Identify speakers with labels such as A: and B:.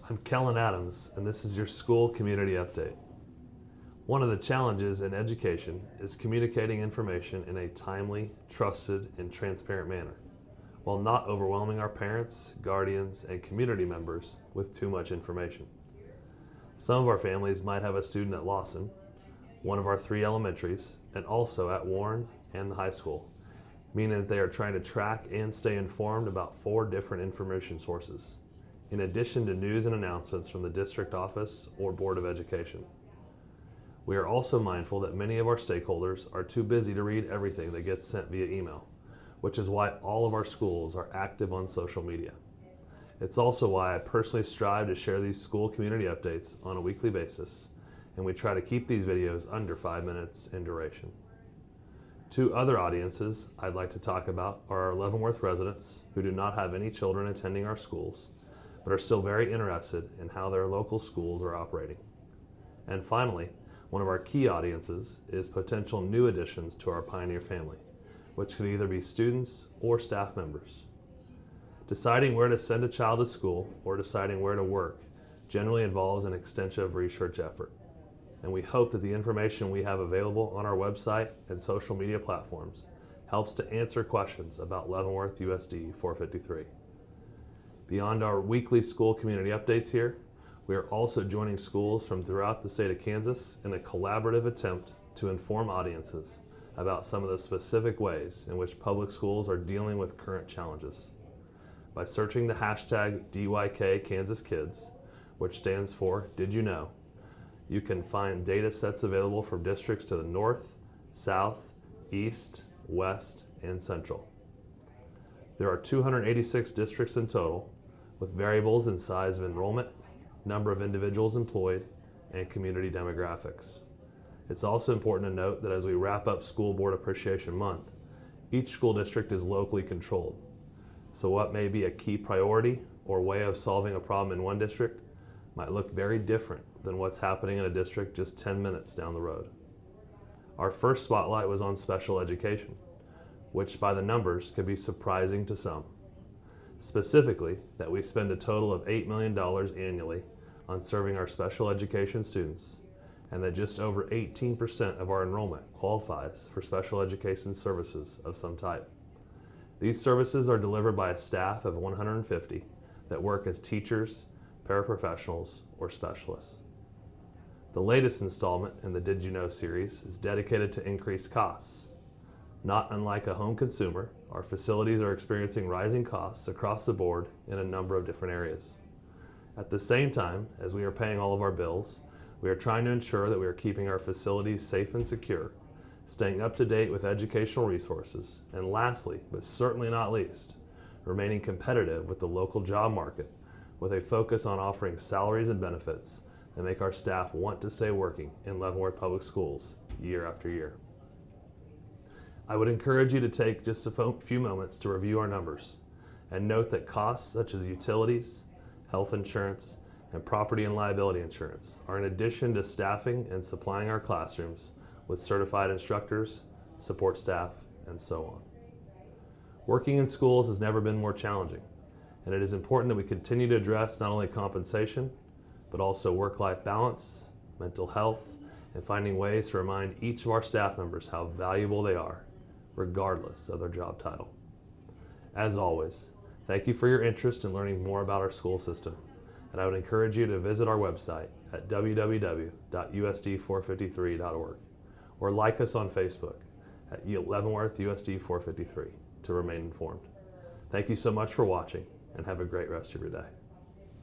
A: I'm Kellen Adams, and this is your school community update. One of the challenges in education is communicating information in a timely, trusted, and transparent manner, while not overwhelming our parents, guardians, and community members with too much information. Some of our families might have a student at Lawson, one of our 3 elementaries, and also at Warren and the high school, meaning that they are trying to track and stay informed about 4 different information sources, in addition to news and announcements from the district office or Board of Education. We are also mindful that many of our stakeholders are too busy to read everything that gets sent via email, which is why all of our schools are active on social media. It's also why I personally strive to share these school community updates on a weekly basis, and we try to keep these videos under 5 minutes in duration. 2 other audiences I'd like to talk about are our Leavenworth residents who do not have any children attending our schools, but are still very interested in how their local schools are operating. And finally, one of our key audiences is potential new additions to our Pioneer family, which could either be students or staff members. Deciding where to send a child to school or deciding where to work generally involves an extensive research effort. And we hope that the information we have available on our website and social media platforms helps to answer questions about Leavenworth USD 453. Beyond our weekly school community updates here, we are also joining schools from throughout the state of Kansas in a collaborative attempt to inform audiences about some of the specific ways in which public schools are dealing with current challenges. By searching the hashtag DYKKansasKids, which stands for Did You Know, you can find data sets available from districts to the north, south, east, west, and central. There are 286 districts in total, with variables in size of enrollment, number of individuals employed, and community demographics. It's also important to note that as we wrap up School Board Appreciation Month, each school district is locally controlled. So what may be a key priority or way of solving a problem in one district might look very different than what's happening in a district just 10 minutes down the road. Our first spotlight was on special education, which by the numbers could be surprising to some. Specifically, that we spend a total of $8 million annually on serving our special education students, and that just over 18% of our enrollment qualifies for special education services of some type. These services are delivered by a staff of 150 that work as teachers, paraprofessionals, or specialists. The latest installment in the Did You Know series is dedicated to increased costs. Not unlike a home consumer, our facilities are experiencing rising costs across the board in a number of different areas. At the same time, as we are paying all of our bills, we are trying to ensure that we are keeping our facilities safe and secure, staying up to date with educational resources, and lastly, but certainly not least, remaining competitive with the local job market with a focus on offering salaries and benefits that make our staff want to stay working in Leavenworth Public Schools year after year. I would encourage you to take just a few moments to review our numbers and note that costs such as utilities, health insurance, and property and liability insurance are in addition to staffing and supplying our classrooms with certified instructors, support staff, and so on. Working in schools has never been more challenging, and it is important that we continue to address not only compensation, but also work-life balance, mental health, and finding ways to remind each of our staff members how valuable they are, regardless of their job title. As always, thank you for your interest in learning more about our school system, and I would encourage you to visit our website at www.usd453.org or like us on Facebook at Leavenworth USD 453 to remain informed. Thank you so much for watching, and have a great rest of your day.